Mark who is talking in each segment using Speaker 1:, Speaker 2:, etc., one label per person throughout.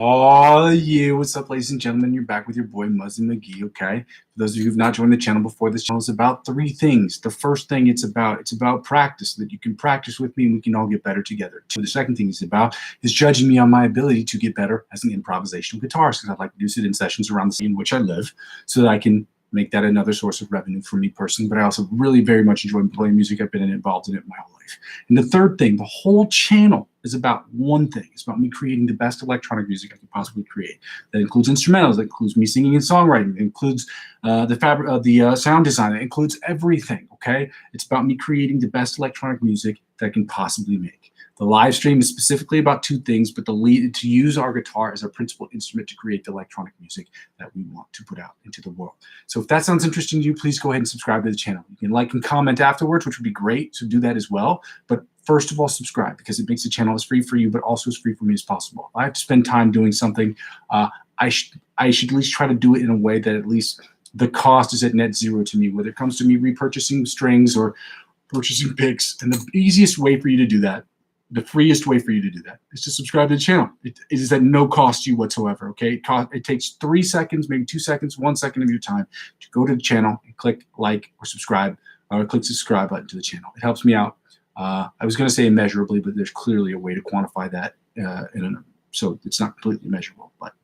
Speaker 1: Oh, yeah. What's up, ladies and gentlemen? You're back with your boy, Muzzy McGee, okay? For those of you who've not joined the channel before, this channel is about three things. The first thing it's about practice, so that you can practice with me and we can all get better together. The second thing it's about is judging me on my ability to get better as an improvisational guitarist, because I'd like to do sit-in sessions around the city in which I live so that I can make that another source of revenue for me personally. But I also really very much enjoy playing music. I've been involved in it my whole life. And the third thing, the whole channel is about one thing. It's about me creating the best electronic music I can possibly create. That includes instrumentals. That includes me singing and songwriting. It includes the sound design. It includes everything. Okay, it's about me creating the best electronic music that I can possibly make. The live stream is specifically about two things, but to use our guitar as our principal instrument to create the electronic music that we want to put out into the world. So if that sounds interesting to you, please go ahead and subscribe to the channel. You can like and comment afterwards, which would be great, so do that as well. But first of all, subscribe, because it makes the channel as free for you, but also as free for me as possible. If I have to spend time doing something, I should at least try to do it in a way that at least the cost is at net zero to me, whether it comes to me repurchasing strings or purchasing picks. And the easiest way for you to do that, the freest way for you to do that, is to subscribe to the channel. It is at no cost to you whatsoever, okay? It takes 3 seconds, maybe 2 seconds, 1 second of your time to go to the channel and click like or subscribe, or click the subscribe button to the channel. It helps me out. I was going to say immeasurably, but there's clearly a way to quantify that, so it's not completely measurable. But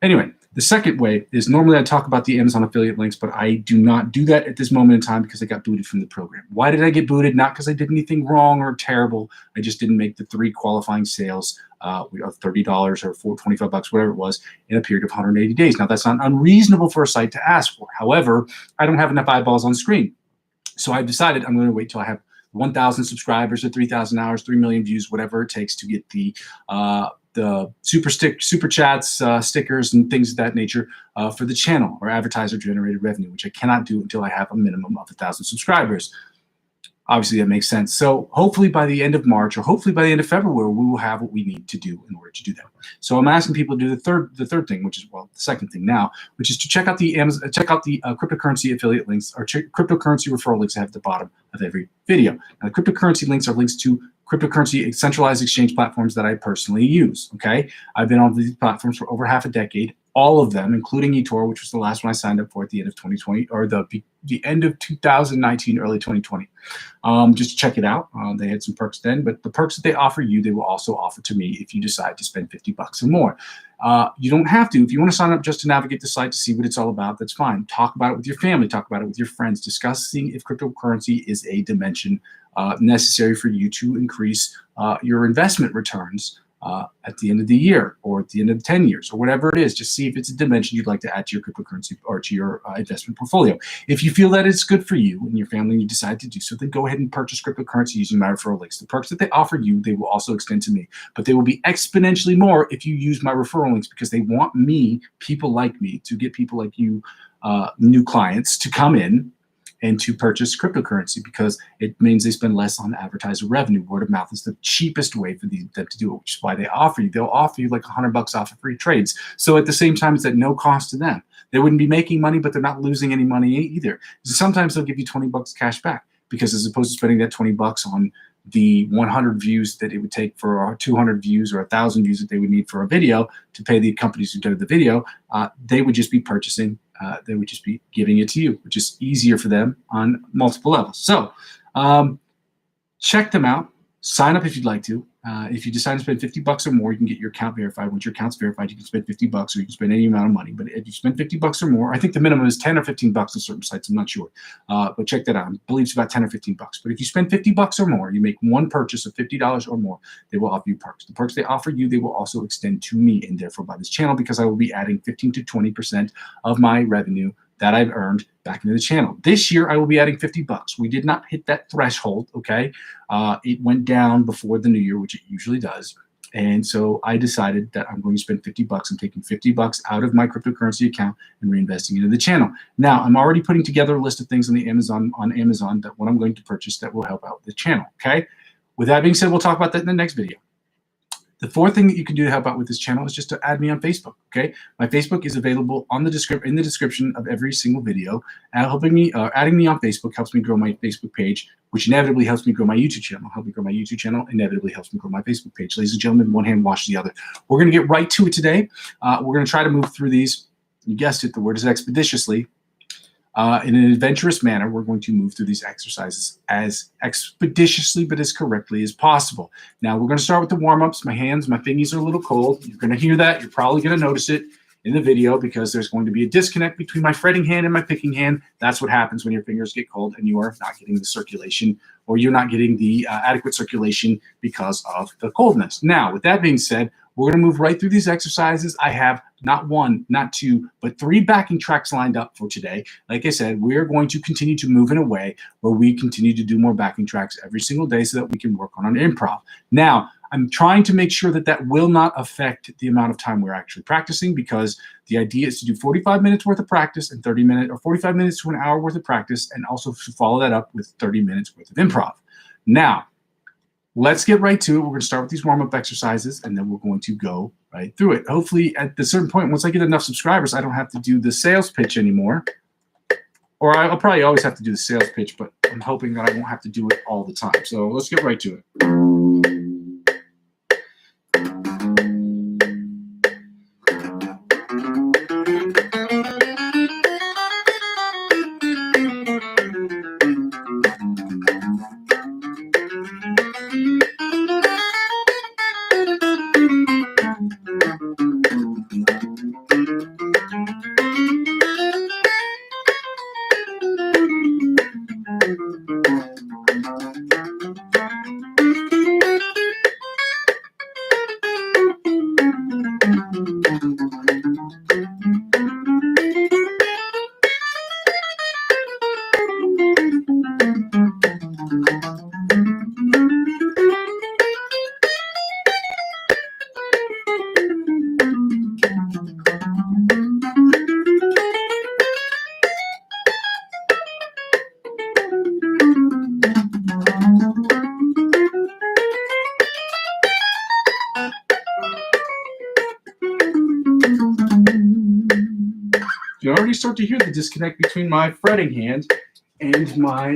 Speaker 1: anyway, the second way is normally I talk about the Amazon affiliate links, but I do not do that at this moment in time because I got booted from the program. Why did I get booted? Not because I did anything wrong or terrible. I just didn't make the 3 qualifying sales of $30 or $25, whatever it was, in a period of 180 days. Now, that's not unreasonable for a site to ask for. However, I don't have enough eyeballs on screen. So I've decided I'm going to wait till I have 1,000 subscribers or 3,000 hours, 3 million views, whatever it takes to get the super chats, stickers, and things of that nature for the channel, or advertiser-generated revenue, which I cannot do until I have a minimum of 1,000 subscribers. Obviously, that makes sense. So hopefully by the end of March, or hopefully by the end of February, we will have what we need to do in order to do that. So I'm asking people to do the third thing, which is, well, the second thing now, which is to check out the cryptocurrency affiliate links, or cryptocurrency referral links I have at the bottom of every video. Now, the cryptocurrency links are links to cryptocurrency centralized exchange platforms that I personally use. Okay, I've been on these platforms for over half a decade. All of them, including eToro, which was the last one I signed up for at the end of 2020, or the end of 2019, early 2020. Just check it out. They had some perks then, but the perks that they offer you, they will also offer to me if you decide to spend $50 or more. You don't have to. If you want to sign up just to navigate the site to see what it's all about, that's fine. Talk about it with your family. Talk about it with your friends. Discussing if cryptocurrency is a dimension necessary for you to increase your investment returns at the end of the year, or at the end of 10 years, or whatever it is. Just see if it's a dimension you'd like to add to your cryptocurrency or to your investment portfolio. If you feel that it's good for you and your family and you decide to do so, then go ahead and purchase cryptocurrency using my referral links. The perks that they offer you, they will also extend to me, but they will be exponentially more if you use my referral links, because they want me, people like me, to get people like you, new clients, to come in and to purchase cryptocurrency, because it means they spend less on advertiser revenue. Word of mouth is the cheapest way for them to do it, which is why they'll offer you like $100 off of free trades. So at the same time, it's at no cost to them. They wouldn't be making money, but they're not losing any money either. Sometimes they'll give you $20 cash back, because as opposed to spending that $20 on the 100 views that it would take for 200 views or 1,000 views that they would need for a video to pay the companies who did the video, they would just be purchasing. They would just be giving it to you, which is easier for them on multiple levels. So check them out. Sign up if you'd like to. If you decide to spend $50 or more, you can get your account verified. Once your account's verified, you can spend $50, or you can spend any amount of money. But if you spend $50 or more, I think the minimum is $10 or $15 on certain sites. I'm not sure, but check that out. I believe it's about $10 or $15. But if you spend $50 or more, you make one purchase of $50 or more, they will offer you perks. The perks they offer you, they will also extend to me, and therefore by this channel, because I will be adding 15 to 20% of my revenue that I've earned back into the channel. This year, I will be adding $50. We did not hit that threshold, okay? It went down before the new year, which it usually does. And so I decided that I'm going to spend $50. I'm taking $50 out of my cryptocurrency account and reinvesting into the channel. Now, I'm already putting together a list of things on Amazon that what I'm going to purchase that will help out the channel, okay? With that being said, we'll talk about that in the next video. The fourth thing that you can do to help out with this channel is just to add me on Facebook. Okay, my Facebook is available in the description of every single video. Adding me on Facebook helps me grow my Facebook page, which inevitably helps me grow my YouTube channel. Help me grow my YouTube channel inevitably helps me grow my Facebook page. Ladies and gentlemen, one hand washes the other. We're going to get right to it today. We're going to try to move through these. You guessed it, the word is expeditiously. In an adventurous manner, we're going to move through these exercises as expeditiously but as correctly as possible. Now, we're going to start with the warm-ups. My fingies are a little cold. You're going to hear that. You're probably going to notice it in the video because there's going to be a disconnect between my fretting hand and my picking hand. That's what happens when your fingers get cold and you are not getting the circulation, or you're not getting the adequate circulation because of the coldness. Now, with that being said, we're going to move right through these exercises. I have not one, not two, but 3 backing tracks lined up for today. Like I said, we're going to continue to move in a way where we continue to do more backing tracks every single day so that we can work on an improv. Now, I'm trying to make sure that that will not affect the amount of time we're actually practicing, because the idea is to do 45 minutes worth of practice and 45 minutes to an hour worth of practice, and also to follow that up with 30 minutes worth of improv. Now, let's get right to it. We're going to start with these warm-up exercises, and then we're going to go right through it. Hopefully, at a certain point, once I get enough subscribers, I don't have to do the sales pitch anymore. Or I'll probably always have to do the sales pitch, but I'm hoping that I won't have to do it all the time. So let's get right to it. You already start to hear the disconnect between my fretting hand and my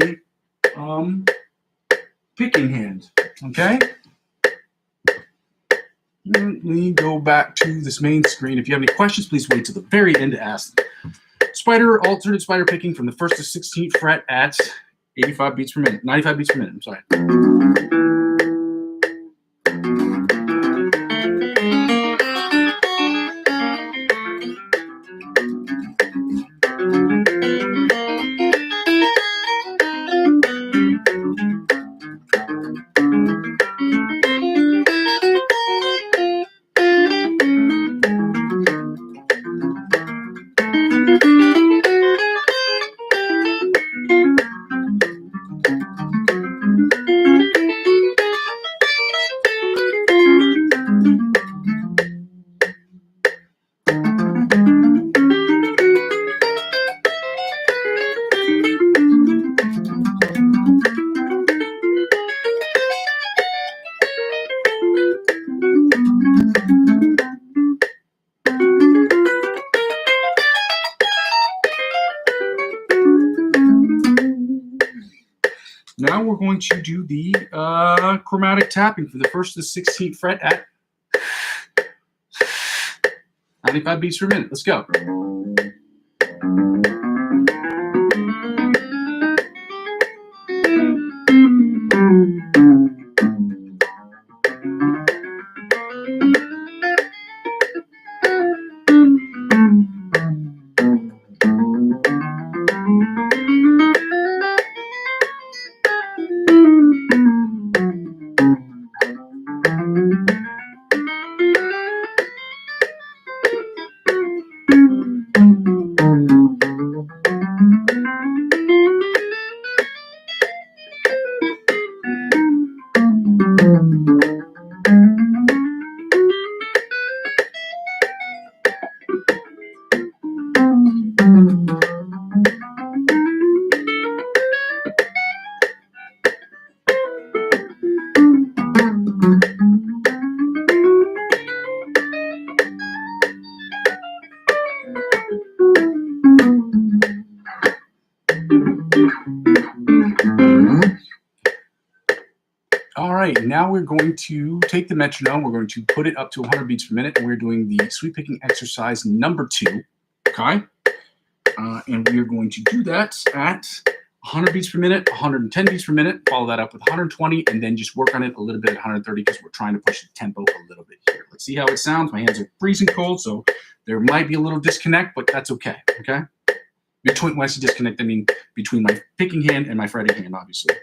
Speaker 1: picking hand. Okay? Let me go back to this main screen. If you have any questions, please wait to the very end to ask them. Alternate spider picking from the 1st to 16th fret at 95 beats per minute. 95 beats per minute, I'm sorry. Now we're going to do the chromatic tapping for the 1st to the 16th fret at 95 beats per minute. Let's go. now we're going to take the metronome. We're going to put it up to 100 beats per minute. And we're doing the sweep picking exercise number 2. Okay. And we are going to do that at 100 beats per minute, 110 beats per minute, follow that up with 120, and then just work on it a little bit at 130 because we're trying to push the tempo a little bit here. Let's see how it sounds. My hands are freezing cold, so there might be a little disconnect, but that's okay, okay? When I say disconnect, I mean between my picking hand and my fretting hand, obviously.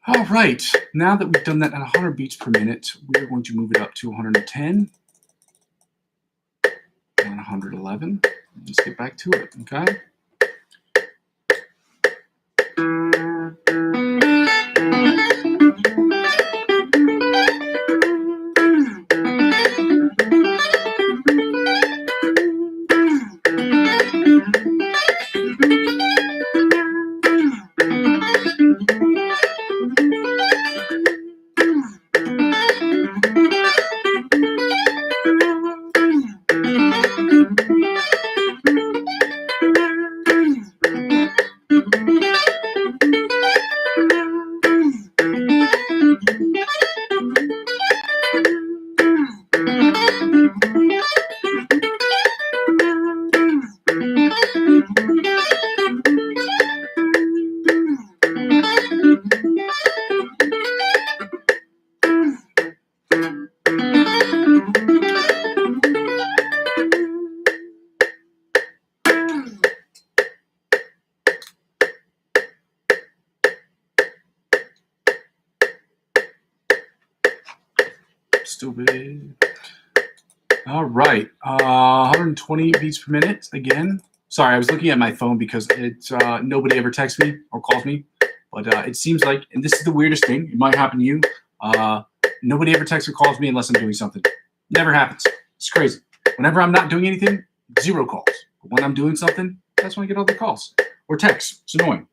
Speaker 1: All right, now that we've done that at 100 beats per minute, we're going to move it up to 110 and 111. Let's get back to it, okay? Stupid. All right, 120 beats per minute again. Sorry, I was looking at my phone because it's nobody ever texts me or calls me, but it seems like, and this is the weirdest thing, it might happen to you. Nobody ever texts or calls me unless I'm doing something. Never happens. It's crazy. Whenever I'm not doing anything, 0 calls. But when I'm doing something, that's when I get all the calls or texts. It's annoying.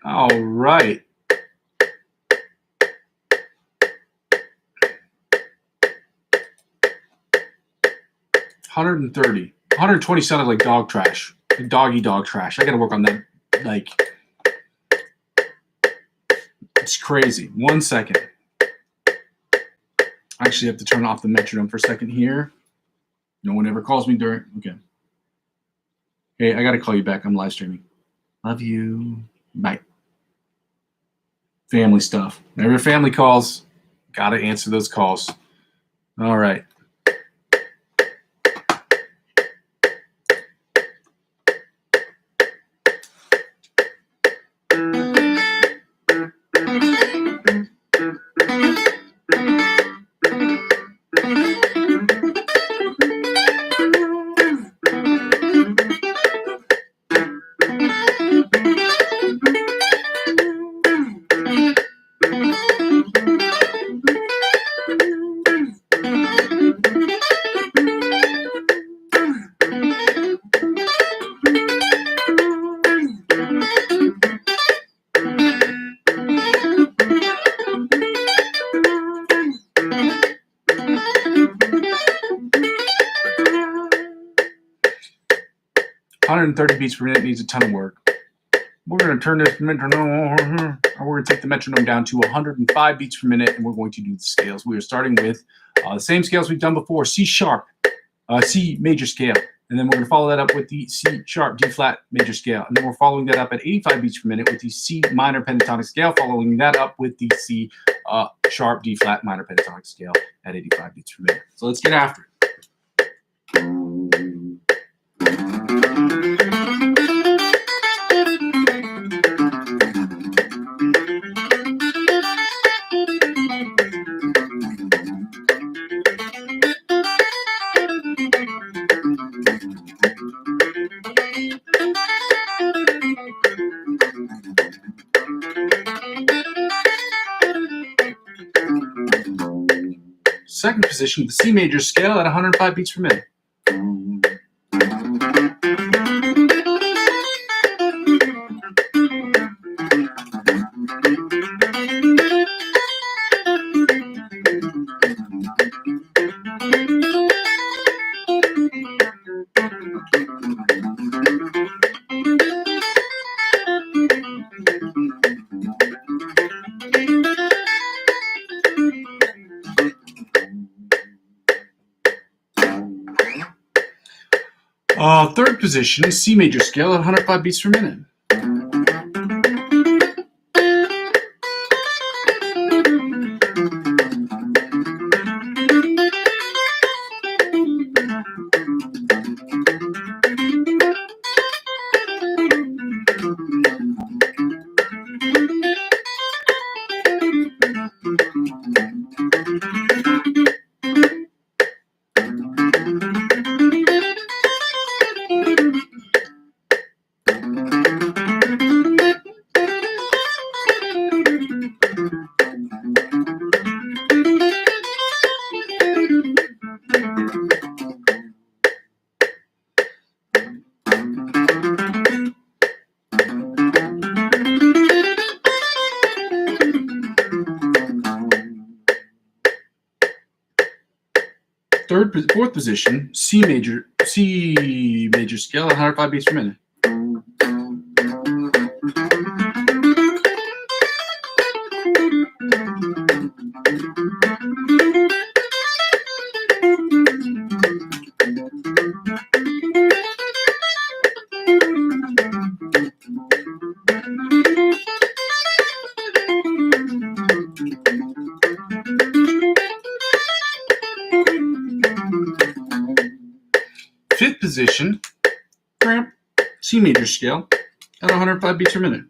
Speaker 1: All right. $130, 120 sounded like dog trash, like doggy dog trash. I got to work on that. Like, it's crazy. 1 second. I actually have to turn off the metronome for a second here. No one ever calls me during. Okay. Hey, I got to call you back. I'm live streaming. Love you. Bye. Family stuff. Whenever family calls, got to answer those calls. All right. .130 beats per minute needs a ton of work. We're going to turn this metronome, and we're going to take the metronome down to 105 beats per minute, and we're going to do the scales. We are starting with the same scales we've done before: C sharp, C major scale, and then we're going to follow that up with the C sharp, D flat major scale, and then we're following that up at 85 beats per minute with the C minor pentatonic scale, following that up with the C sharp, D flat minor pentatonic scale at 85 beats per minute. So let's get after it. Second position, the C major scale at 105 beats per minute. Third position, C major scale at 105 beats per minute. Fourth position, C major scale at 105 beats per minute. Fifth position, C major scale at 105 beats per minute.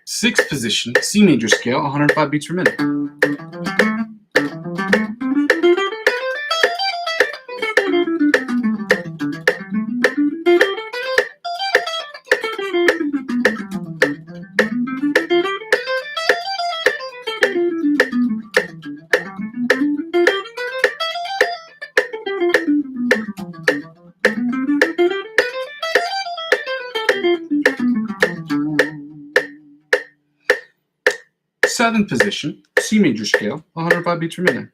Speaker 1: Sixth position, C major scale, 105 beats per minute. Seventh position, C major scale, 105 beats per minute.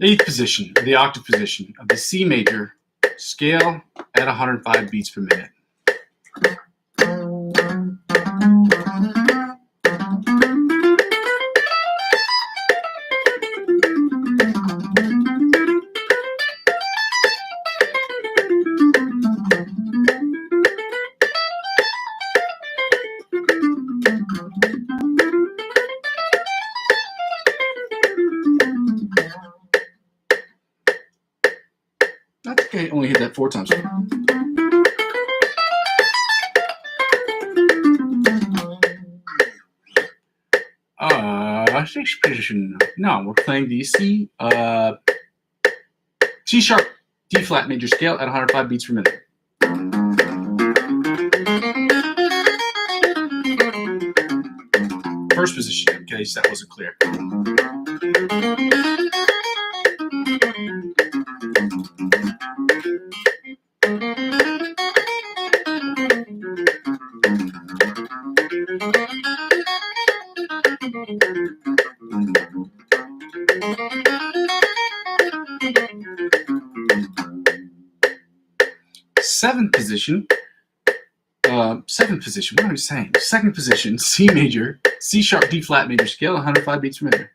Speaker 1: Eighth position, the octave position of the C major scale at 105 beats per minute. That's okay, only hit that 4 times. Sixth position. No, we're playing the C sharp D flat major scale at 105 beats per minute. First position, in case that wasn't clear. Seventh position, what am I saying? Second position, C major, C sharp, D flat major scale, 105 beats per minute.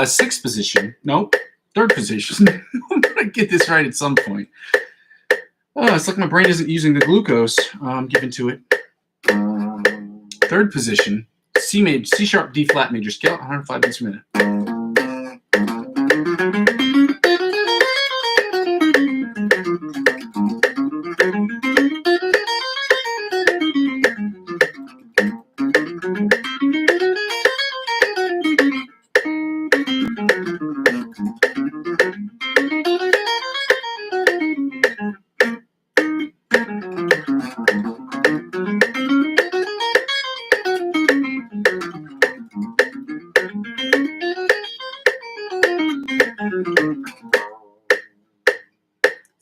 Speaker 1: Sixth position, nope, third position. I'm gonna get this right at some point. It's like my brain isn't using the glucose I'm giving to it. Third position, C sharp, D flat major scale, 105 beats per minute.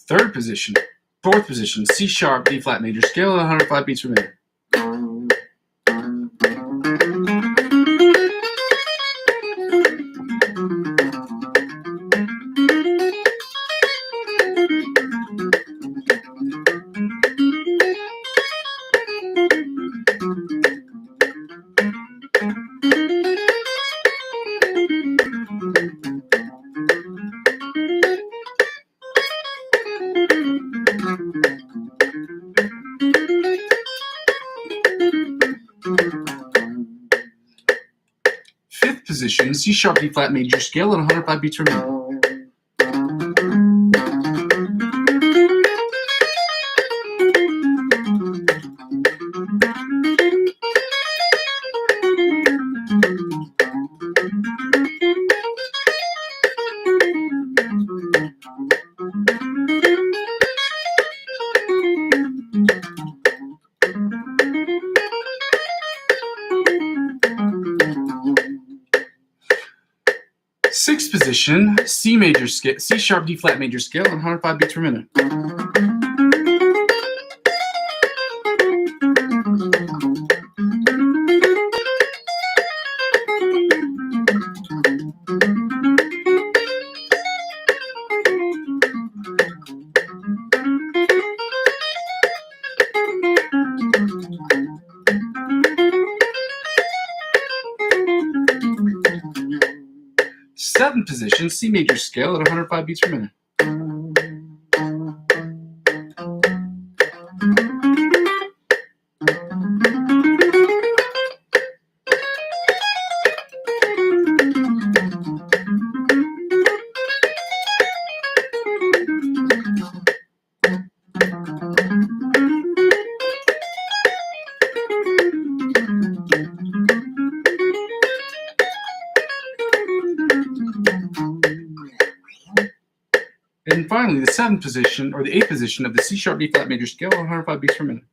Speaker 1: Third position, fourth position, C sharp, D flat major scale, 105 beats per minute. Fifth position, C sharp, D flat major scale at 105 beats per minute. Sixth position, C major scale, C sharp, D flat major scale, 105 beats per minute. position, C major scale at 105 beats per minute. And finally, the 7th position, or the 8th position of the C sharp B flat major scale at 105 beats per minute.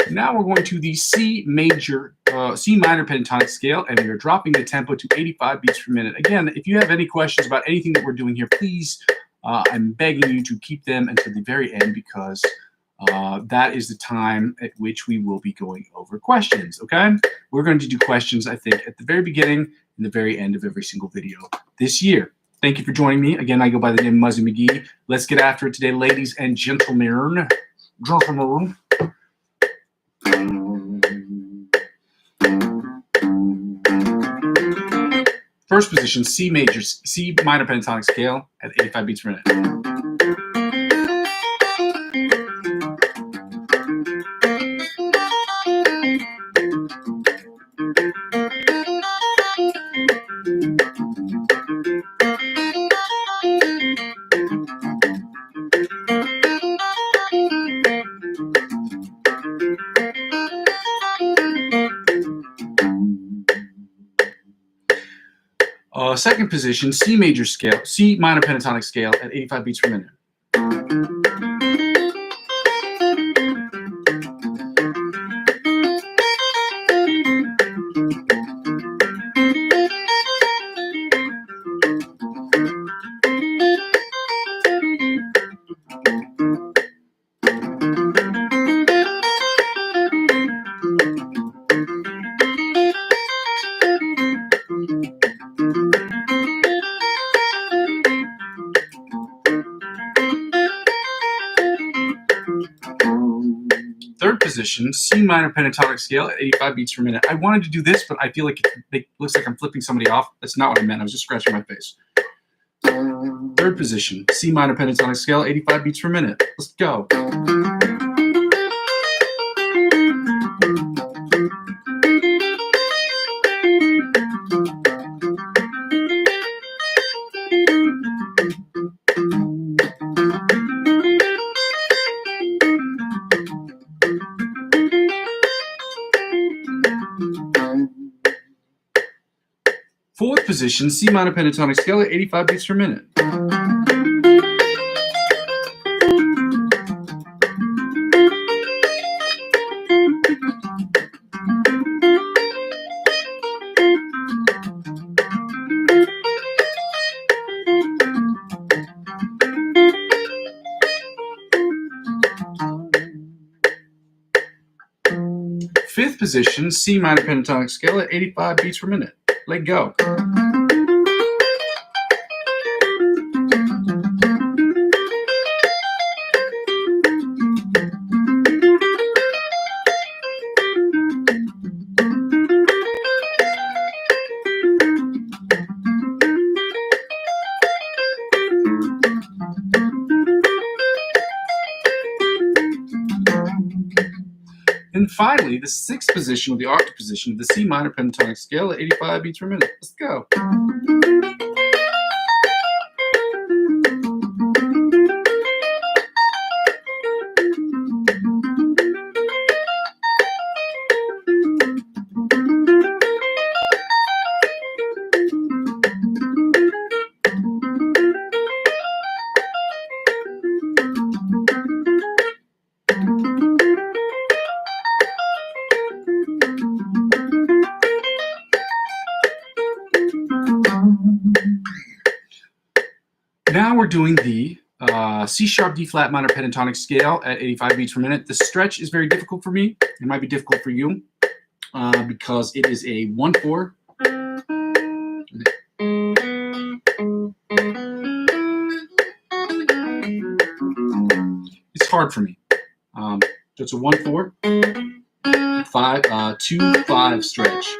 Speaker 1: Now we're going to the C minor pentatonic scale, and we are dropping the tempo to 85 beats per minute. Again, if you have any questions about anything that we're doing here, please, I'm begging you to keep them until the very end, because that is the time at which we will be going over questions, okay? We're going to do questions, I think, at the very beginning and the very end of every single video this year. Thank you for joining me. Again, I go by the name Muzzy McGee. Let's get after it today, ladies and gentlemen. First position, C minor pentatonic scale at 85 beats per minute. Second position, C minor pentatonic scale at 85 beats per minute. Third position, C minor pentatonic scale at 85 beats per minute. I wanted to do this, but I feel like it looks like I'm flipping somebody off. That's not what I meant. I was just scratching my face. Third position, C minor pentatonic scale, 85 beats per minute. Let's go. Fourth position, C minor pentatonic scale at 85 beats per minute. Fifth position, C minor pentatonic scale at 85 beats per minute. Let go. And finally, the sixth position, or the octave position, of the C minor pentatonic scale at 85 beats per minute. Let's go. Now we're doing the C sharp D flat minor pentatonic scale at 85 beats per minute. The stretch is very difficult for me. It might be difficult for you because it is a 1/4. It's hard for me. So it's a 1/4, 5, 2/5 stretch.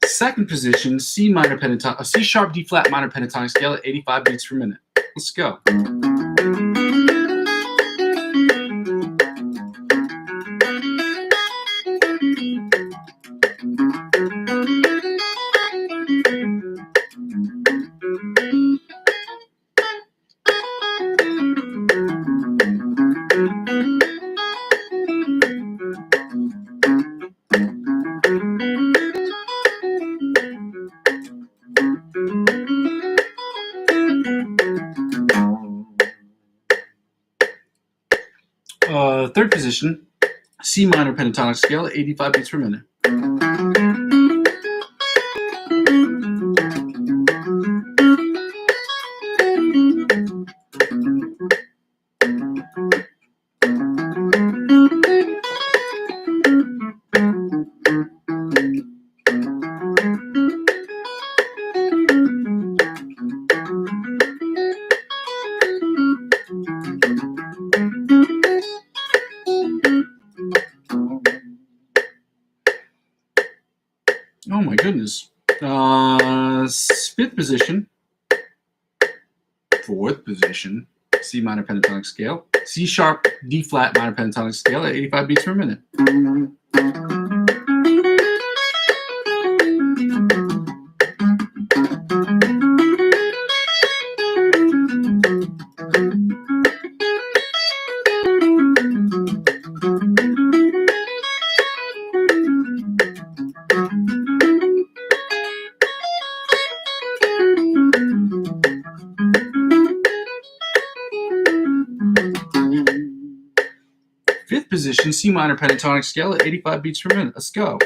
Speaker 1: Second position, C sharp D flat minor pentatonic scale at 85 beats per minute. Let's go. Third position, C minor pentatonic scale at 85 beats per minute. Oh my goodness. Fifth position, fourth position, C minor pentatonic scale, C sharp D flat minor pentatonic scale at 85 beats per minute. Fifth position, C minor pentatonic scale at 85 beats per minute. Let's go.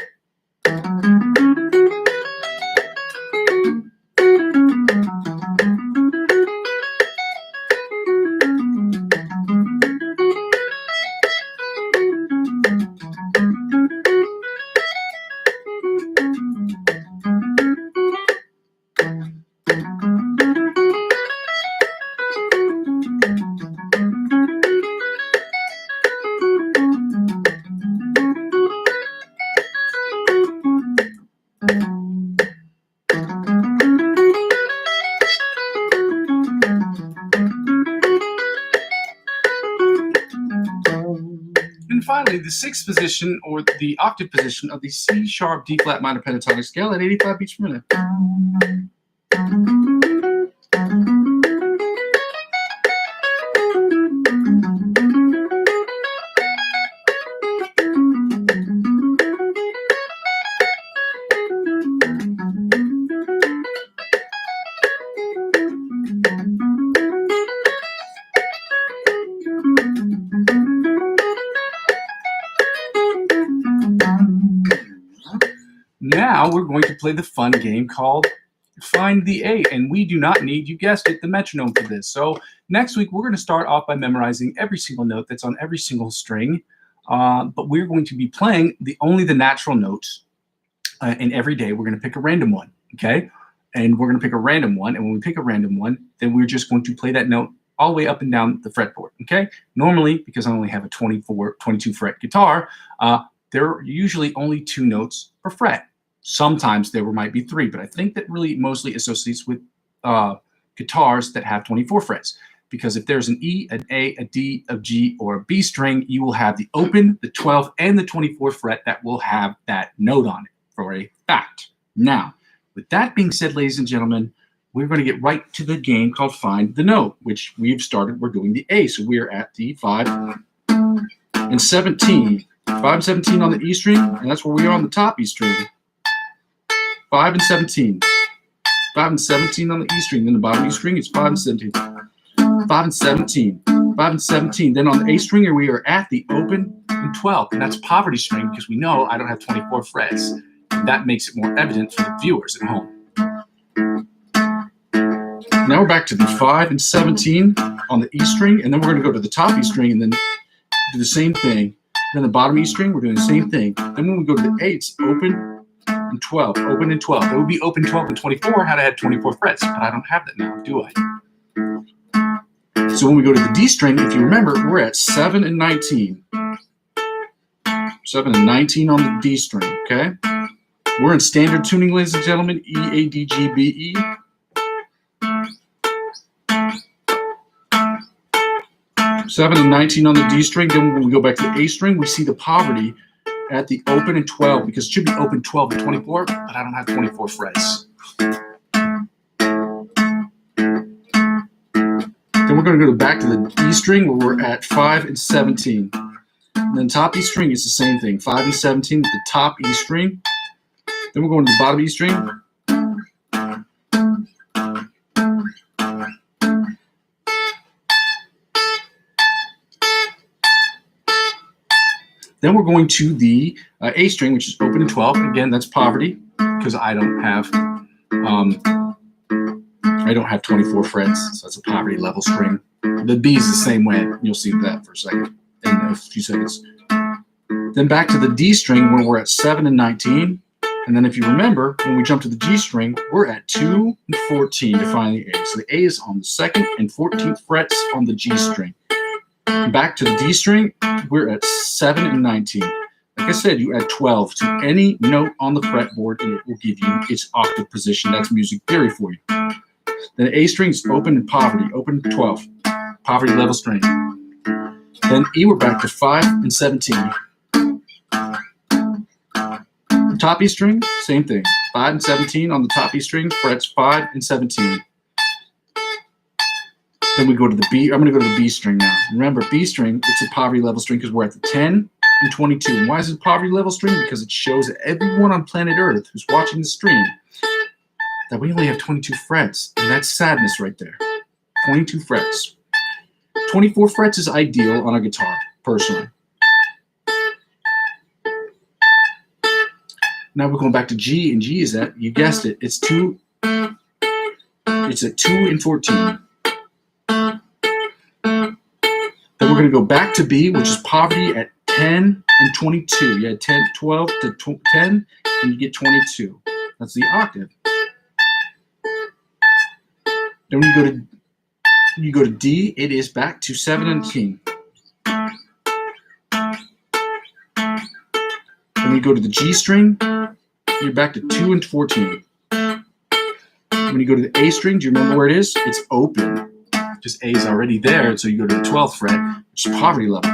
Speaker 1: And finally, the sixth position, or the octave position, of the C sharp D flat minor pentatonic scale at 85 beats per minute. Now we're going to play the fun game called Find the 8, and we do not need, you guessed it, the metronome for this. So next week we're going to start off by memorizing every single note that's on every single string, but we're going to be playing only the natural notes, and every day we're going to pick a random one, okay? And we're going to pick a random one, and when we pick a random one, then we're just going to play that note all the way up and down the fretboard, okay? Normally, because I only have a 22 fret guitar, there are usually only 2 notes per fret. Sometimes there might be 3, but I think that really mostly associates with guitars that have 24 frets. because if there's an E, an A, a D, a G, or a B string, you will have the open, the 12th, and the 24th fret that will have that note on it for a fact. Now, with that being said, ladies and gentlemen, we're going to get right to the game called Find the Note, which we've started. We're doing the A, so we're at the 5 and 17. 5 and 17 on the E string, and that's where we are on the top E string. 5 and 17. 5 and 17 on the E string. Then the bottom E string is 5 and 17. 5 and 17. 5 and 17. Then on the A string, we are at the open and 12, and that's poverty string because we know I don't have 24 frets. And that makes it more evident for the viewers at home. Now we're back to the 5 and 17 on the E string, and then we're going to go to the top E string and then do the same thing. Then the bottom E string, we're doing the same thing. Then when we go to the A, it's open and 12, open and 12. It would be open 12 and 24 had I had 24 frets, but I don't have that now, do I? So when we go to the D string, if you remember, we're at 7 and 19. 7 and 19 on the D string, okay? We're in standard tuning, ladies and gentlemen, E, A, D, G, B, E. Seven and 19 on the D string. Then when we go back to the A string, we see the poverty at the open and 12 because it should be open 12 and 24, but I don't have 24 frets. Then we're going to go back to the E string where we're at 5 and 17. And then top E string is the same thing, 5 and 17 at the top E string. Then we're going to the bottom E string. Then we're going to the A string, which is open and 12. Again, that's poverty because I don't have 24 frets, so that's a poverty level string. The B is the same way. You'll see that for a second in a few seconds. Then back to the D string when we're at 7 and 19. And then if you remember, when we jump to the G string, we're at 2 and 14 to find the A. So the A is on the 2nd and 14th frets on the G string. Back to the D string, we're at 7 and 19. Like I said, you add 12 to any note on the fretboard and it will give you its octave position. That's music theory for you. Then the A string is open and poverty, open 12, poverty level string. Then E, we're back to 5 and 17. Top E string, same thing, 5 and 17 on the top E string, frets 5 and 17. Then we go to the B. I'm going to go to the B string now. Remember, B string, it's a poverty level string because we're at the 10 and 22. And why is it a poverty level string? Because it shows everyone on planet Earth who's watching the stream that we only have 22 frets. And that's sadness right there. 22 frets. 24 frets is ideal on a guitar, personally. Now we're going back to G, and G is at, you guessed it, it's at 2 and 14. Then we're going to go back to B, which is poverty at 10 and 22. You had 12 to 10, and you get 22. That's the octave. Then when you go to D, it is back to 17. Then we go to the G string, you're back to 2 and 14. When you go to the A string, do you remember where it is? It's open. Just A is already there, so you go to the 12th fret, which is poverty level.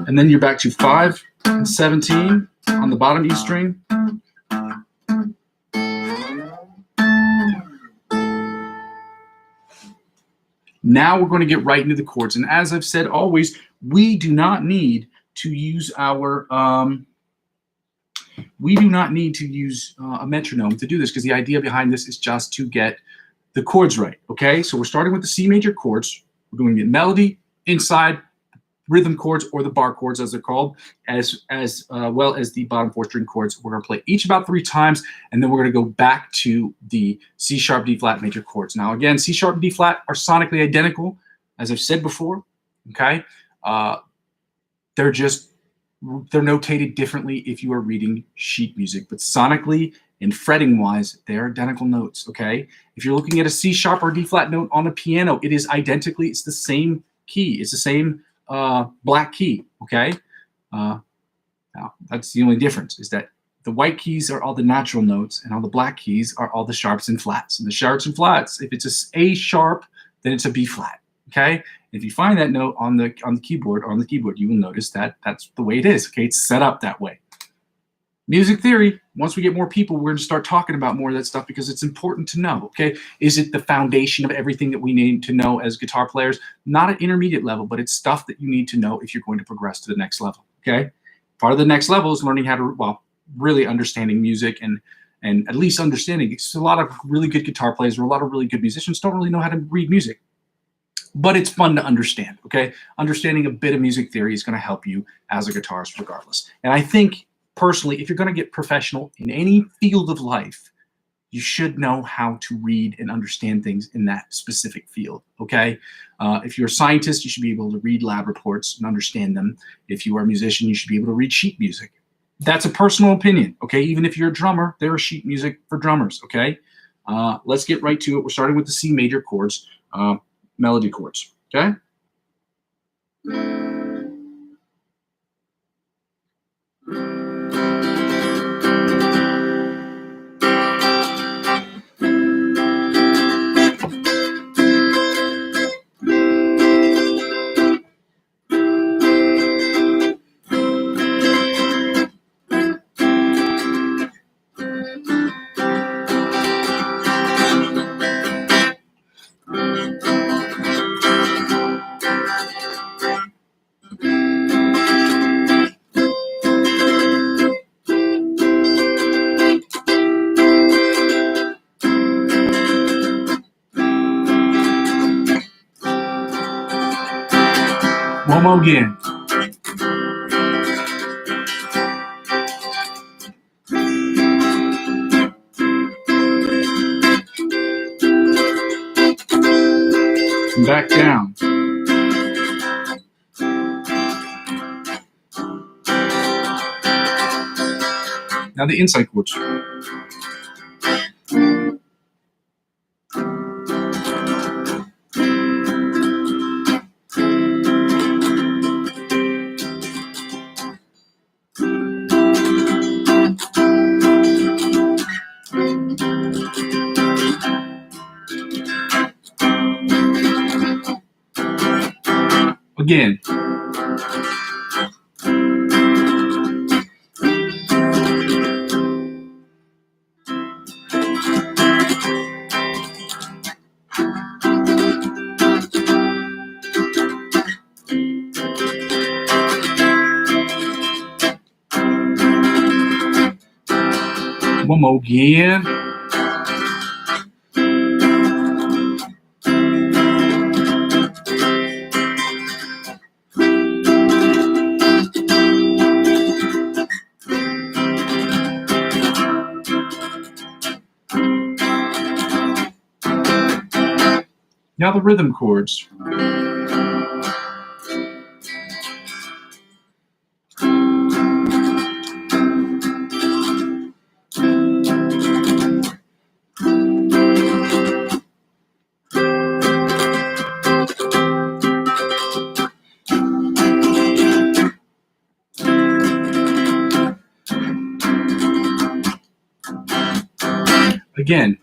Speaker 1: And then you're back to 5 and 17 on the bottom E string. Now we're going to get right into the chords. And as I've said always, we do not need to use our a metronome to do this because the idea behind this is just to get the chords right, okay? So we're starting with the C major chords. We're going to get melody, inside, rhythm chords, or the bar chords as they're called, as well as the bottom 4 string chords. We're going to play each about 3 times, and then we're going to go back to the C sharp, D flat major chords. Now again, C sharp and D flat are sonically identical, as I've said before, okay? They're notated differently if you are reading sheet music, but sonically and fretting wise, they're identical notes, okay? If you're looking at a C sharp or D flat note on a piano, it is identically, it's the same key, it's the same black key, okay? Now, that's the only difference, is that The white keys are all the natural notes, and all the black keys are all the sharps and flats. And the sharps and flats, if it's a sharp, then it's a B flat. Okay. If you find that note on the keyboard, you will notice that that's the way it is. Okay, it's set up that way. Music theory, once we get more people, we're going to start talking about more of that stuff because it's important to know, okay? Is it the foundation of everything that we need to know as guitar players? Not at intermediate level, but it's stuff that you need to know if you're going to progress to the next level, okay? Part of the next level is learning how to, well, really understanding music and at least understanding. It's a lot of really good guitar players or a lot of really good musicians don't really know how to read music. But it's fun to understand, okay? Understanding a bit of music theory is going to help you as a guitarist regardless. And I think, personally, if you're going to get professional in any field of life, you should know how to read and understand things in that specific field, okay? If you're a scientist, you should be able to read lab reports and understand them. If you are a musician, you should be able to read sheet music. That's a personal opinion, okay? Even if you're a drummer, there is sheet music for drummers, okay? Let's get right to it. We're starting with the C major chords, melody chords, okay? One more again. And back down. Now the inside chords. Again. One more again. Now the rhythm chords. Again.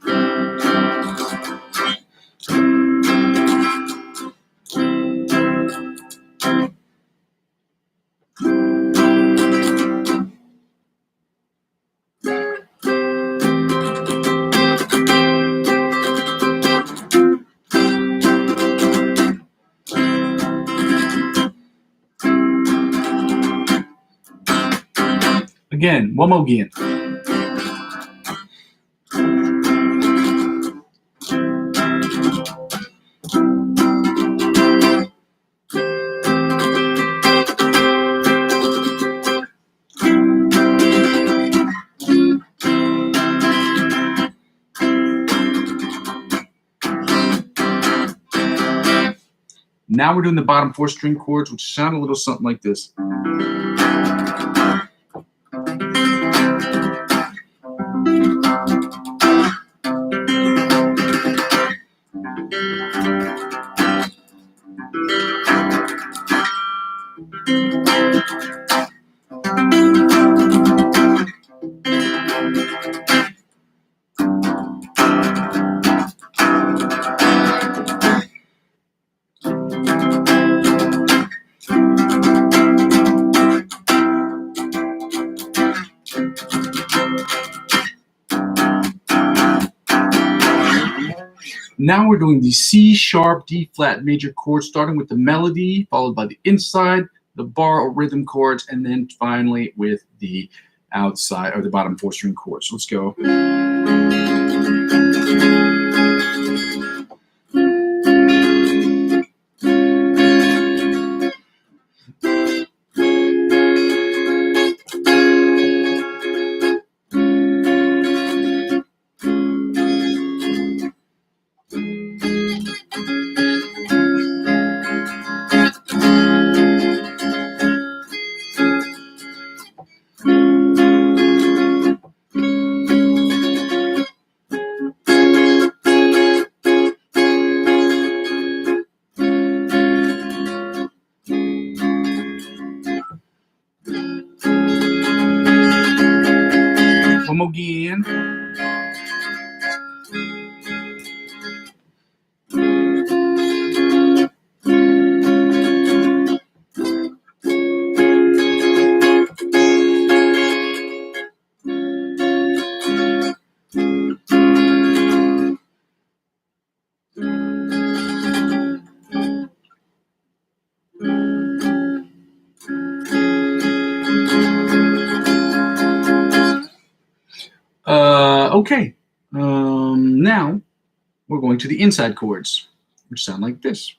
Speaker 1: Again, one more again. Now we're doing the bottom 4 string chords, which sound a little something like this. Now we're doing the C sharp D flat major chords, starting with the melody, followed by the inside, the bar or rhythm chords, and then finally with the outside or the bottom 4 string chords. So let's go. One more again. Okay. Now we're going to the inside chords, which sound like this.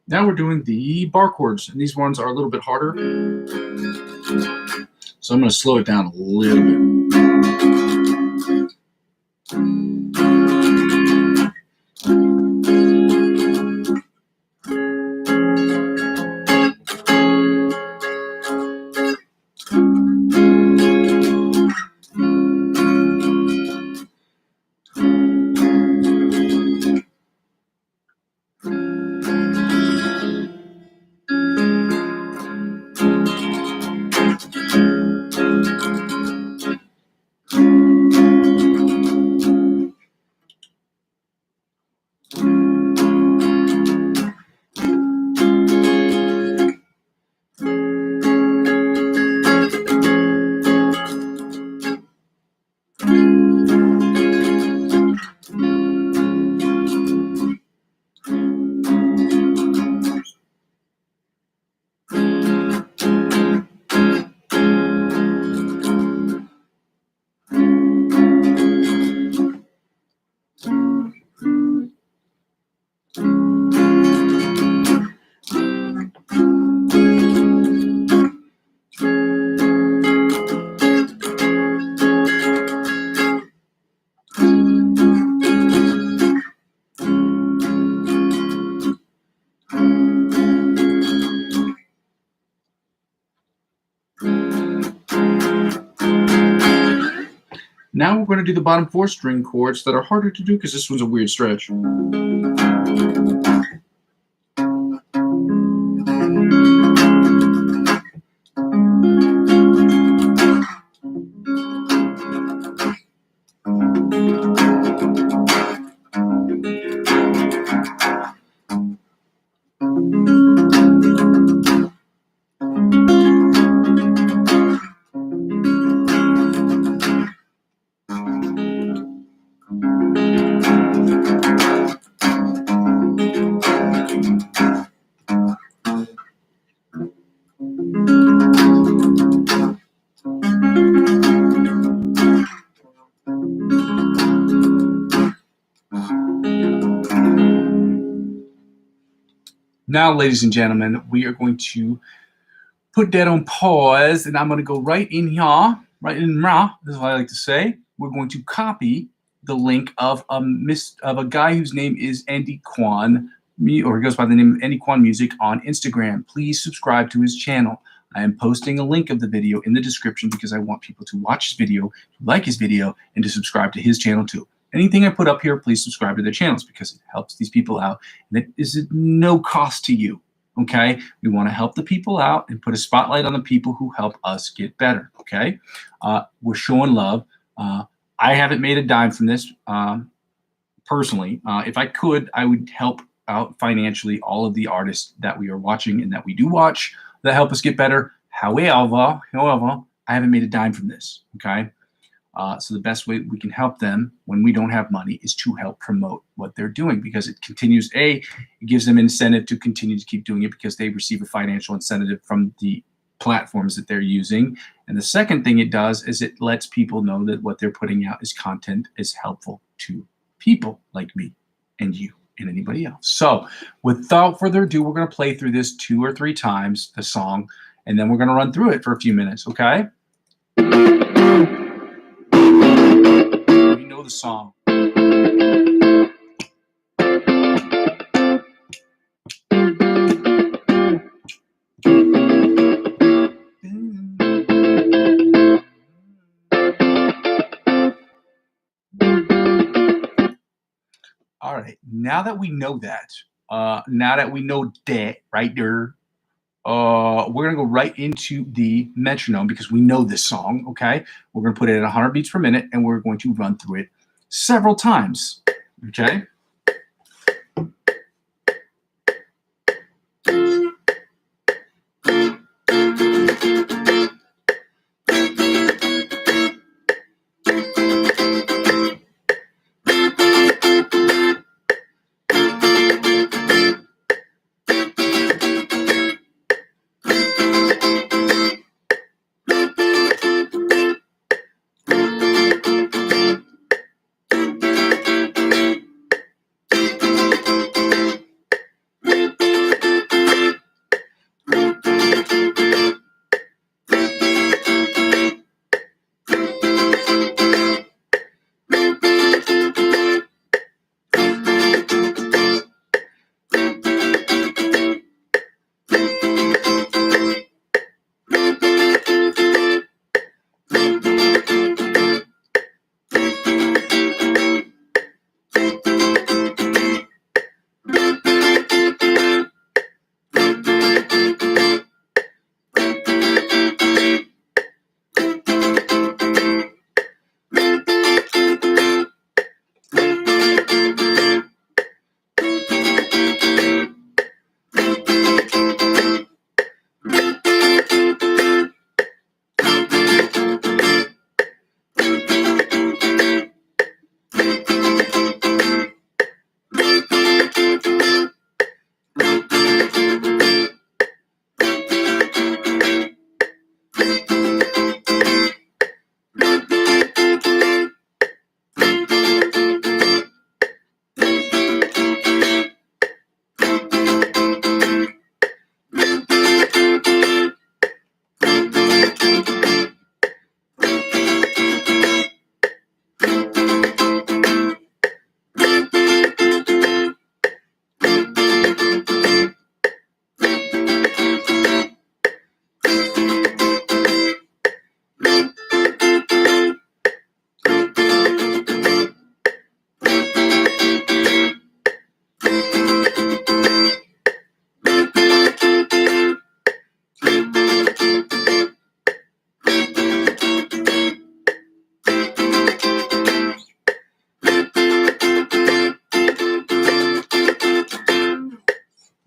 Speaker 1: Now we're doing the bar chords, and these ones are a little bit harder. So I'm going to slow it down a little bit. Now we're going to do the bottom 4 string chords that are harder to do because this one's a weird stretch. Now, ladies and gentlemen, we are going to put that on pause, and I'm going to go right in here, right in ra. This is what I like to say. We're going to copy the link of a guy whose name is Andy Kwan, or he goes by the name of Andy Kwan Music on Instagram. Please subscribe to his channel. I am posting a link of the video in the description because I want people to watch his video, to like his video, and to subscribe to his channel too. Anything I put up here, please subscribe to their channels because it helps these people out, and it is at no cost to you. Okay, we want to help the people out and put a spotlight on the people who help us get better. Okay, we're showing love. I haven't made a dime from this personally. If I could, I would help out financially all of the artists that we are watching and that we do watch that help us get better. However, I haven't made a dime from this. Okay. So the best way we can help them when we don't have money is to help promote what they're doing, because it continues, it gives them incentive to continue to keep doing it because they receive a financial incentive from the platforms that they're using. And the second thing it does is it lets people know that what they're putting out is content is helpful to people like me and you and anybody else. So without further ado, we're going to play through this 2 or 3 times, the song, and then we're going to run through it for a few minutes. Okay. You know the song. All right, now that we know that, right there, we're gonna go right into the metronome because we know this song. Okay, we're gonna put it at 100 beats per minute, and we're going to run through it several times. Okay.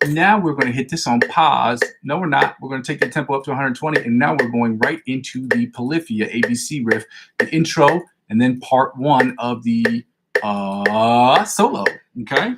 Speaker 1: Now we're going to hit this on pause. No, we're not. We're going to take the tempo up to 120, and now we're going right into the Polyphia ABC riff, the intro, and then part 1 of the solo. Okay.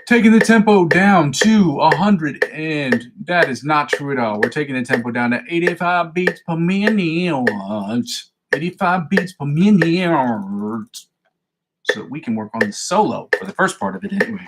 Speaker 1: Taking the tempo down to 100, and that is not true at all. We're taking the tempo down to 85 beats per minute. 85 beats per minute. So we can work on the solo for the first part of it anyway.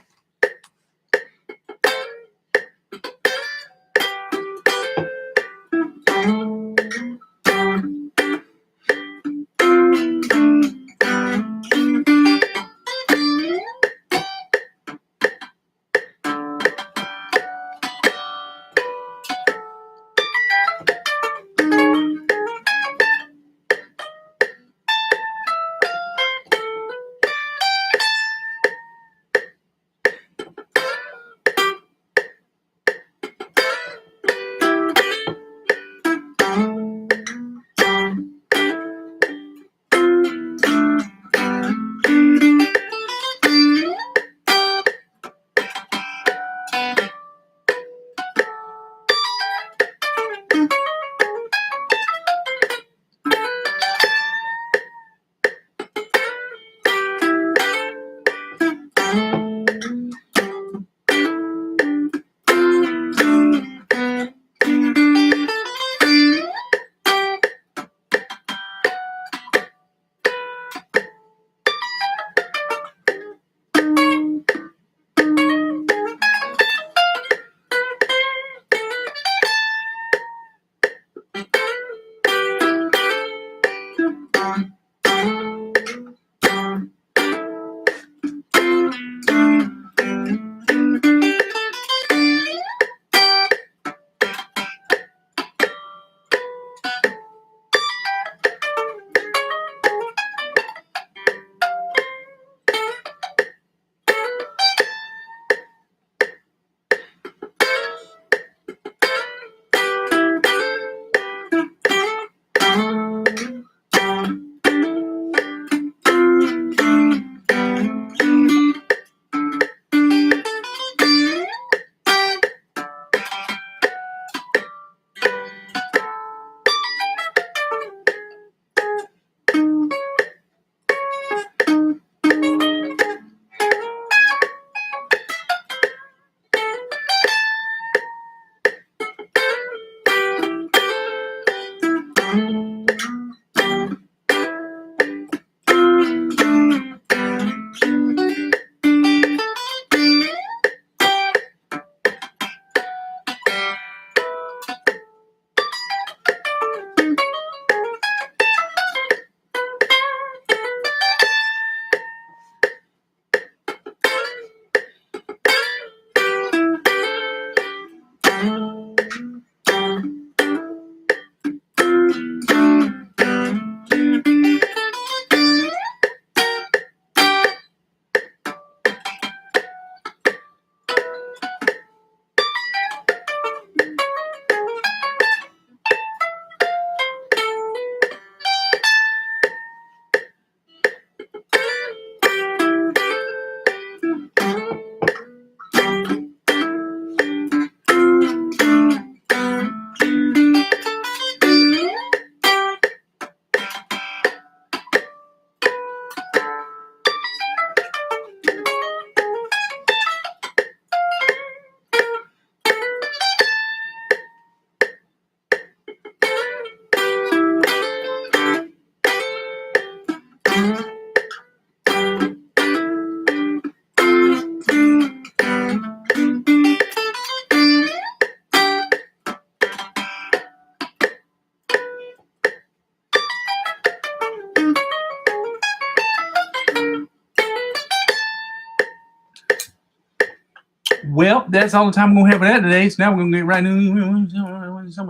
Speaker 1: Well, that's all the time we're going to have for that today. So now we're going to get right into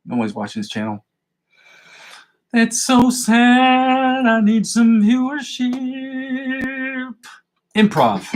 Speaker 1: nobody's watching this channel. It's so sad. I need some viewership. Improv.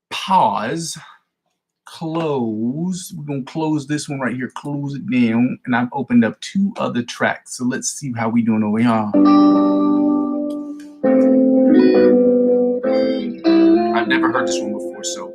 Speaker 1: Pause. Close. We're going to close this one right here. Close it down. And I've opened up 2 other tracks. So let's see how we doing over here. I've never heard this one before, so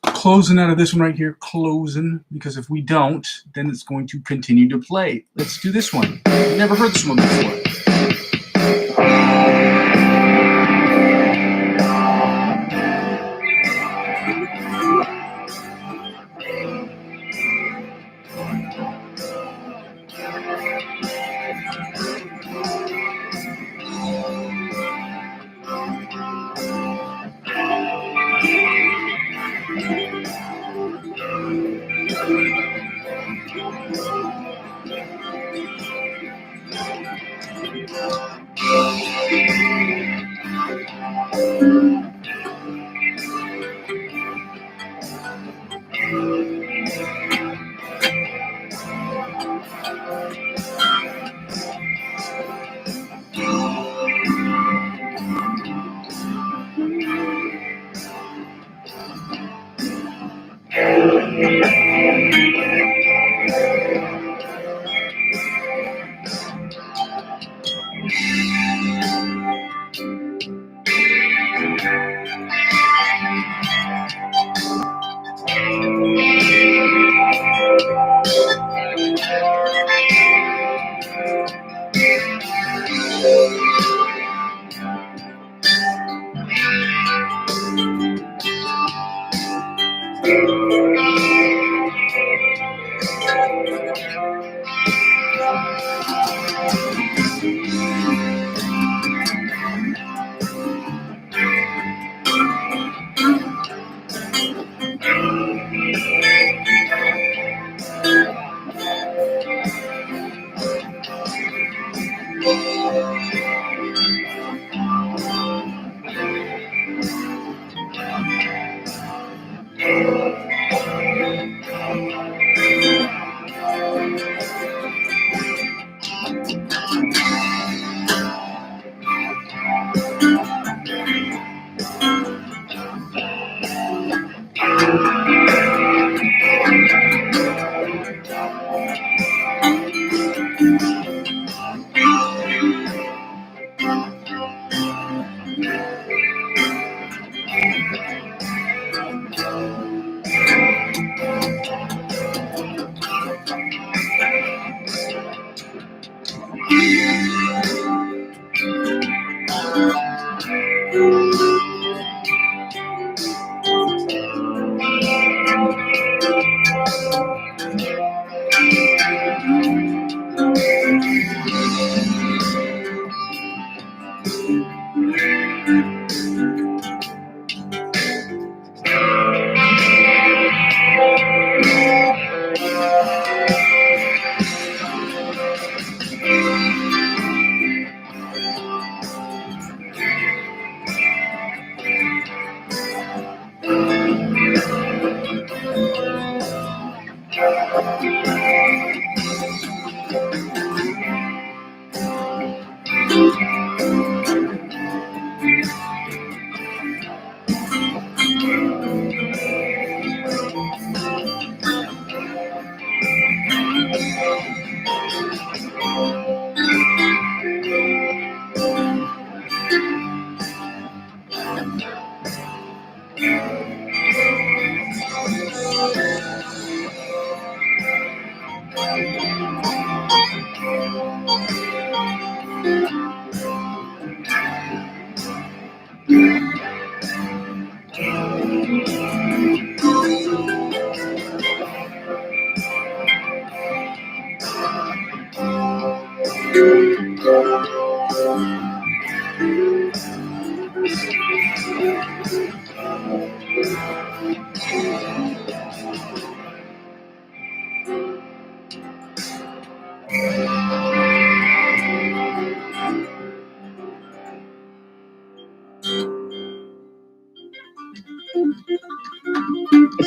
Speaker 1: Closing out of this one right here, closing, because if we don't, then it's going to continue to play. Let's do this one. Never heard this one before.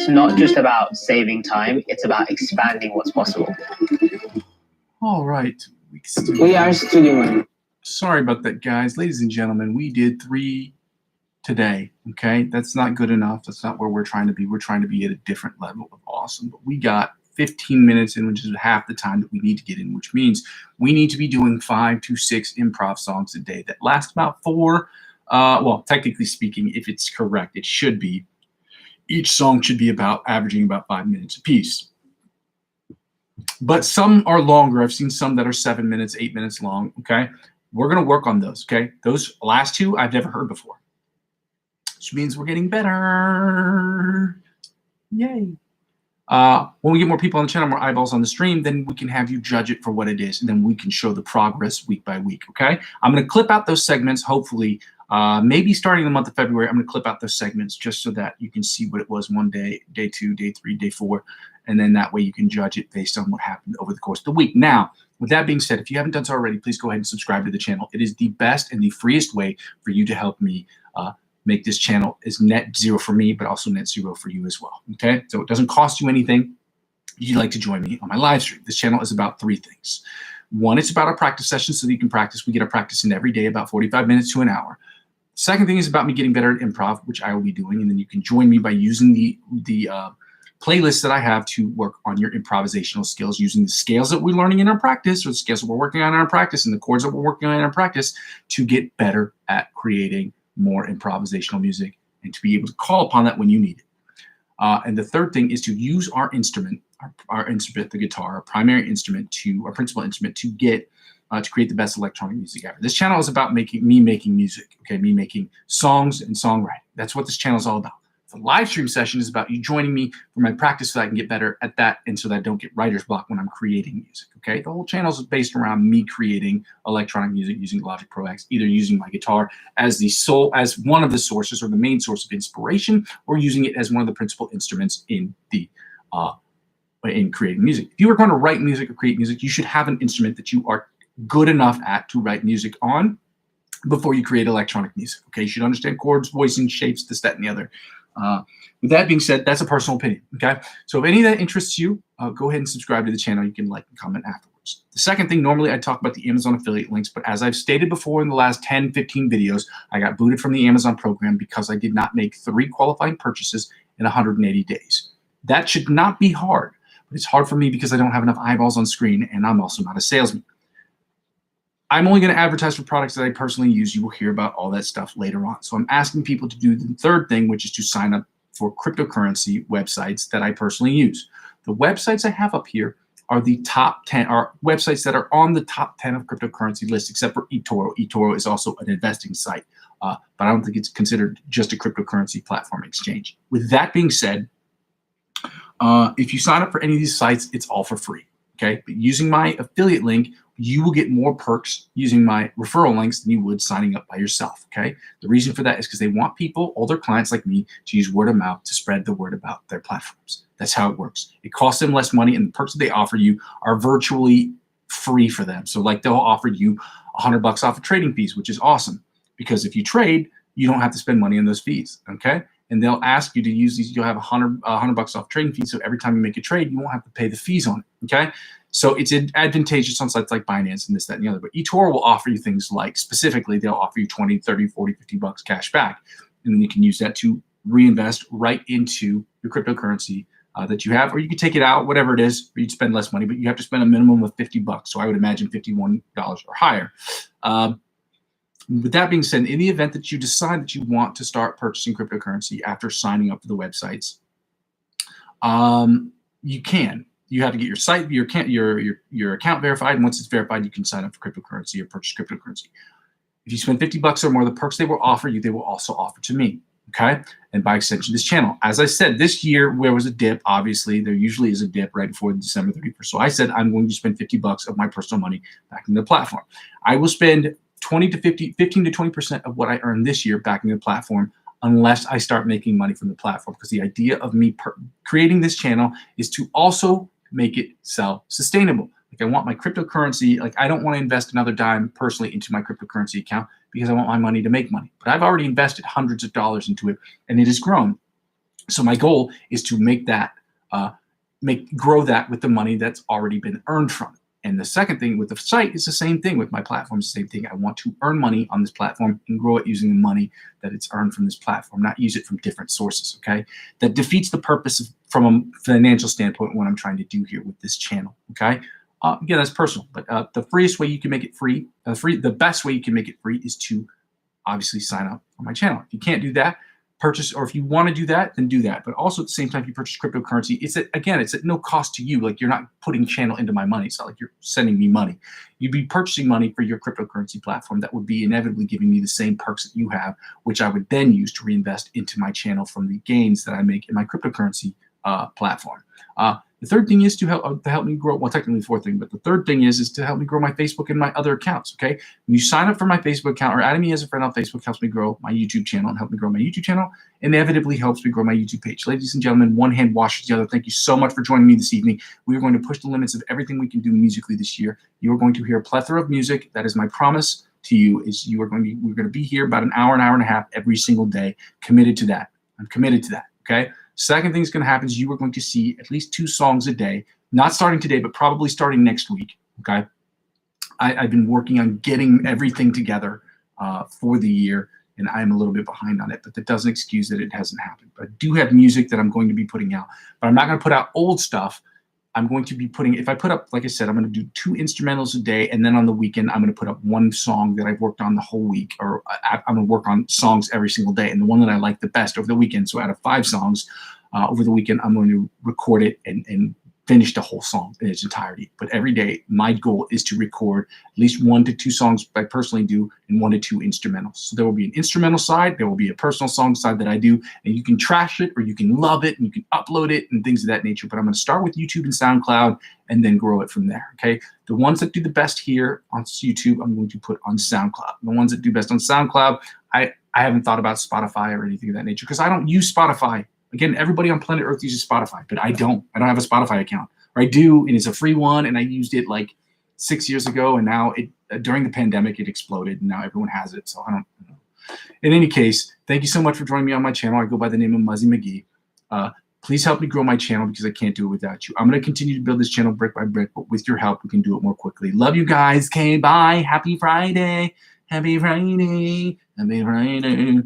Speaker 2: it's not just about saving time, it's about expanding what's possible.
Speaker 1: All right.
Speaker 2: We are studying.
Speaker 1: Sorry about that, guys. Ladies and gentlemen, we did 3 today, okay? That's not good enough. That's not where we're trying to be. We're trying to be at a different level of awesome. But we got 15 minutes in, which is half the time that we need to get in, which means we need to be doing 5 to 6 improv songs a day that last about 4. Well, technically speaking, if it's correct, it should be. Each song should be averaging about 5 minutes apiece. But some are longer. I've seen some that are 7 minutes, 8 minutes long, okay? We're going to work on those, okay? Those last 2 I've never heard before, which means we're getting better. Yay. When we get more people on the channel, more eyeballs on the stream, then we can have you judge it for what it is, and then we can show the progress week by week, okay? I'm going to clip out those segments, hopefully, maybe starting the month of February. I'm going to clip out those segments just so that you can see what it was one day, day 2, day 3, day 4, and then that way you can judge it based on what happened over the course of the week. Now, with that being said, if you haven't done so already, please go ahead and subscribe to the channel. It is the best and the freest way for you to help me make this channel is net zero for me, but also net zero for you as well, okay? So it doesn't cost you anything if you'd like to join me on my live stream. This channel is about 3 things. 1, it's about our practice sessions so that you can practice. We get our practice in every day, about 45 minutes to an hour. Second thing is about me getting better at improv, which I will be doing, and then you can join me by using the playlists that I have to work on your improvisational skills, using the scales that we're learning in our practice, or the scales that we're working on in our practice, and the chords that we're working on in our practice to get better at creating more improvisational music and to be able to call upon that when you need it. And the third thing is to use our instrument, our instrument, the guitar, our primary instrument, our principal instrument, to get to create the best electronic music ever. This channel is about me making music, okay? Me making songs and songwriting. That's what this channel is all about. The live stream session is about you joining me for my practice so that I can get better at that and so that I don't get writer's block when I'm creating music, okay? The whole channel is based around me creating electronic music using Logic Pro X, either using my guitar as one of the sources or the main source of inspiration, or using it as one of the principal instruments in creating music. If you are going to write music or create music, you should have an instrument that you are good enough at to write music on before you create electronic music, okay? You should understand chords, voicing, shapes, this, that, and the other. With that being said, that's a personal opinion, okay? So if any of that interests you, go ahead and subscribe to the channel. You can like and comment afterwards. The second thing, normally I talk about the Amazon affiliate links, but as I've stated before in the last 10, 15 videos, I got booted from the Amazon program because I did not make 3 qualifying purchases in 180 days. That should not be hard, but it's hard for me because I don't have enough eyeballs on screen, and I'm also not a salesman. I'm only going to advertise for products that I personally use. You will hear about all that stuff later on. So I'm asking people to do the third thing, which is to sign up for cryptocurrency websites that I personally use. The websites I have up here are the top 10, are websites that are on the top 10 of cryptocurrency lists, except for eToro. eToro is also an investing site, but I don't think it's considered just a cryptocurrency platform exchange. With that being said, if you sign up for any of these sites, it's all for free, okay? But using my affiliate link, you will get more perks using my referral links than you would signing up by yourself, okay? The reason for that is because they want people, older clients like me, to use word of mouth to spread the word about their platforms. That's how it works. It costs them less money, and the perks that they offer you are virtually free for them. So like they'll offer you $100 off of trading fees, which is awesome, because if you trade, you don't have to spend money on those fees, okay? And they'll ask you to use these. You'll have $100 off trading fees, so every time you make a trade, you won't have to pay the fees on it, okay? So it's advantageous on sites like Binance and this, that, and the other. But eToro will offer you things like, specifically, they'll offer you 20, 30, 40, 50 bucks cash back. And then you can use that to reinvest right into your cryptocurrency that you have. Or you can take it out, whatever it is, or you'd spend less money, but you have to spend a minimum of 50 bucks. So I would imagine $51 or higher. With that being said, in the event that you decide that you want to start purchasing cryptocurrency after signing up for the websites, you can. You have to get your site, your account verified, and once it's verified, you can sign up for cryptocurrency or purchase cryptocurrency. If you spend 50 bucks or more, the perks they will offer you, they will also offer to me, okay? And by extension, this channel. As I said, this year, there was a dip, obviously. There usually is a dip right before December 31st. So I said I'm going to spend 50 bucks of my personal money back in the platform. I will spend 15 to 20% of what I earned this year back in the platform, unless I start making money from the platform, because the idea of me creating this channel is to also make it self-sustainable. Like I want my cryptocurrency, like I don't want to invest another dime personally into my cryptocurrency account because I want my money to make money. But I've already invested hundreds of dollars into it and it has grown. So my goal is to make that, grow that with the money that's already been earned from it. And the second thing with the site is the same thing with my platform. It's the same thing. I want to earn money on this platform and grow it using the money that it's earned from this platform, not use it from different sources, okay? That defeats the purpose from a financial standpoint what I'm trying to do here with this channel, okay? Again, that's personal, but the freest way you can make it free, the best way you can make it free is to obviously sign up on my channel. If you can't do that, purchase, or if you want to do that, then do that. But also at the same time, if you purchase cryptocurrency, it's at no cost to you. Like, you're not putting channel into my money. It's not like you're sending me money. You'd be purchasing money for your cryptocurrency platform that would be inevitably giving me the same perks that you have, which I would then use to reinvest into my channel from the gains that I make in my cryptocurrency platform. The third thing is to help me grow. Well, technically the fourth thing, but the third thing is to help me grow my Facebook and my other accounts. Okay, when you sign up for my Facebook account or adding me as a friend on Facebook, helps me grow my YouTube channel and help me grow my YouTube channel. Inevitably helps me grow my YouTube page. Ladies and gentlemen, one hand washes the other. Thank you so much for joining me this evening. We are going to push the limits of everything we can do musically this year. You are going to hear a plethora of music. That is my promise to you. We're going to be here about an hour and a half every single day. Committed to that. I'm committed to that. Okay. Second thing that's going to happen is you are going to see at least 2 songs a day, not starting today, but probably starting next week. Okay. I've been working on getting everything together for the year, and I'm a little bit behind on it, but that doesn't excuse that it hasn't happened. But I do have music that I'm going to be putting out, but I'm not going to put out old stuff. I'm going to be putting, if I put up, like I said, I'm going to do 2 instrumentals a day, and then on the weekend, I'm going to put up 1 song that I've worked on the whole week, or I'm going to work on songs every single day, and the one that I like the best over the weekend. So out of 5 songs over the weekend, I'm going to record it and finish the whole song in its entirety. But every day, my goal is to record at least 1 to 2 songs I personally do and 1 to 2 instrumentals. So there will be an instrumental side, there will be a personal song side that I do, and you can trash it or you can love it and you can upload it and things of that nature. But I'm going to start with YouTube and SoundCloud and then grow it from there, okay? The ones that do the best here on YouTube, I'm going to put on SoundCloud. The ones that do best on SoundCloud, I haven't thought about Spotify or anything of that nature because I don't use Spotify. Again, everybody on planet Earth uses Spotify, but I don't. I don't have a Spotify account. Or I do, and it's a free one, and I used it like 6 years ago, and now during the pandemic, it exploded, and now everyone has it, so I don't know. In any case, thank you so much for joining me on my channel. I go by the name of Muzzy McGee. Please help me grow my channel because I can't do it without you. I'm going to continue to build this channel brick by brick, but with your help, we can do it more quickly. Love you guys. Okay, bye. Happy Friday. Happy Friday. Happy Friday.